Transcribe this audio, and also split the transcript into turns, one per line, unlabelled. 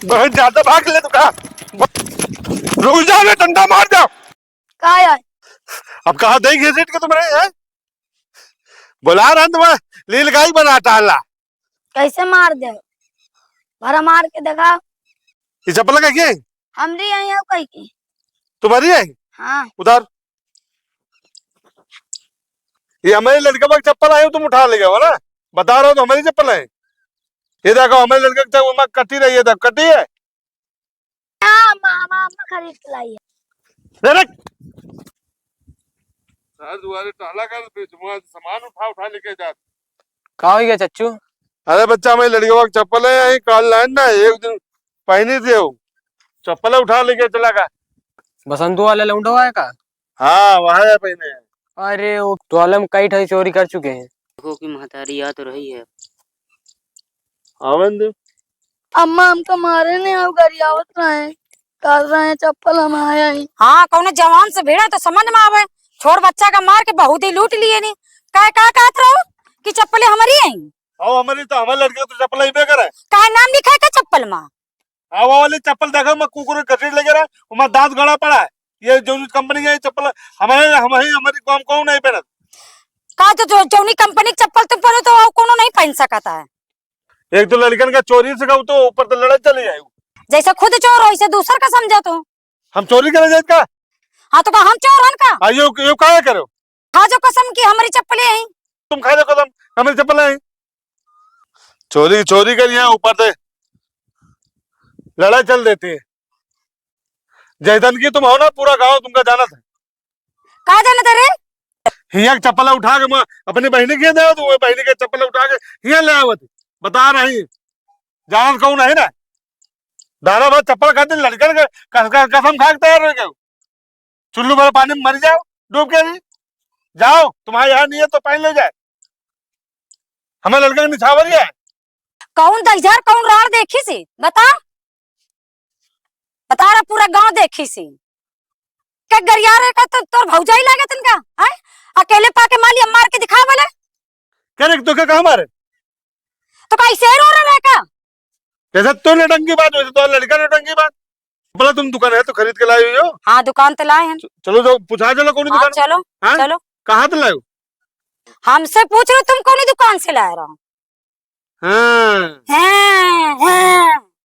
बहुत ज्यादा भाग ले, तो कहा रुक जाओ, ना डंडा मार जाओ।
कहा यार
अब कहा दही घसीट के तुम्हारे है, बुला रहा तुम्हें लील गाई बना टाला।
कैसे मार दे, भरा मार के देखा।
ये चप्पल का क्या है?
हमरी आई है कहीं की।
तुम्हारी है?
हाँ
उधर ये हमारे लड़के का चप्पल आए, तुम उठा ले गए ना, बता रहा हो तो हमारी चप्पल है। ये देखो हमारे लड़के की चप्पल कटी रही है, तब कटी है।
हाँ, मामा खरीद के लाई है।
दुआरे टहला कर सामान उठा उठा लेके जा।
कहा हो गया चच्चू?
अरे बच्चा हमारी लड़के का चप्पल है, यही कल लाइन ना एक दिन पहनी थी, वो चप्पल उठा लेके चला गया।
बसंतु वाला लौंडा है का?
हाँ वहां है पहने।
अरे वो तो आलम कई ठाई चोरी कर चुके हैं।
देखो कि महतारी आ तो रही है।
आवन दो।
अम्मा हमको मारे नहीं, अब गरियावत रहे कर रहे हैं चप्पल हम आया ही।
हाँ कौन जवान से भिड़ा तो समझ में आवे। छोड़ बच्चा का मार के बहुत ही लूट लिए नी। काय का कहत रहो कि चप्पलें हमारी आई?
आओ हमारी तो हमारे लड़के तो चप्पल ही बेकर है।
काय नाम लिखा है का चप्पल में?
आओ वाली चप्पल देखो, मैं कुकुर कचड़ी लगे रहा, वहाँ दांत गड़ा पड़ा है। ये जो कंपनी की चप्पल हमारी कौन कौन नहीं पहनत।
का जो जौनी कंपनी की चप्पल तुम पहनो तो कोनो नहीं पहन सकता है।
एक तो लड़कन का चोरी से कहूँ तो ऊपर तो लड़ाई चली जाए।
जैसे खुद चोर हो वैसे दूसर का समझा तो।
हम चोरी करे जाए का?
हाँ तो का हम चोर हन का?
आइयो यो क्या करो?
खा जो कसम की हमारी चप्पलें आई।
तुम खा जाओ कदम, हमारी चप्पल है। चोरी चोरी करी है, ऊपर से लड़ाई चल देती है। जयधन की तुम हो ना, पूरा गांव तुमका जाना था।
कहा जाना तेरे?
हिया चप्पल उठा के मैं अपनी बहनी के दे, तो वो बहनी के चप्पल उठा के हिया ले आवत बता रही जानत कौन है ना। दाना भर चप्पल खाते लड़कन के कसम खा के तैयार हो गए। चुल्लू भर पानी में मर जाओ डूब के। नहीं जाओ, तुम्हारे यहाँ नहीं है तो पहन ले जाए। हमें लड़का का निछावर है।
कौन दहिजार कौन रार देखी सी बता, बता रहा पूरा गांव देखी सी। क्या गरियारे का तो तोर भौजाई लागे तनका है? अकेले पाके माली मार के दिखा बोले
क्या तो क्या कहा मारे?
तो कैसे रो रहा है का?
जैसे तो नटंकी बात, वैसे तो लड़का नटंकी बात। बोला तुम दुकान है तो खरीद के लाए हुई हो?
हाँ दुकान तो लाए हैं।
चलो जो पूछा चलो कौन
हाँ,
दुकान?
चलो
हाँ?
चलो
कहाँ तो लाए हो?
हमसे पूछ रहे तुम कौन दुकान से लाए रहो?
हाँ।
हैं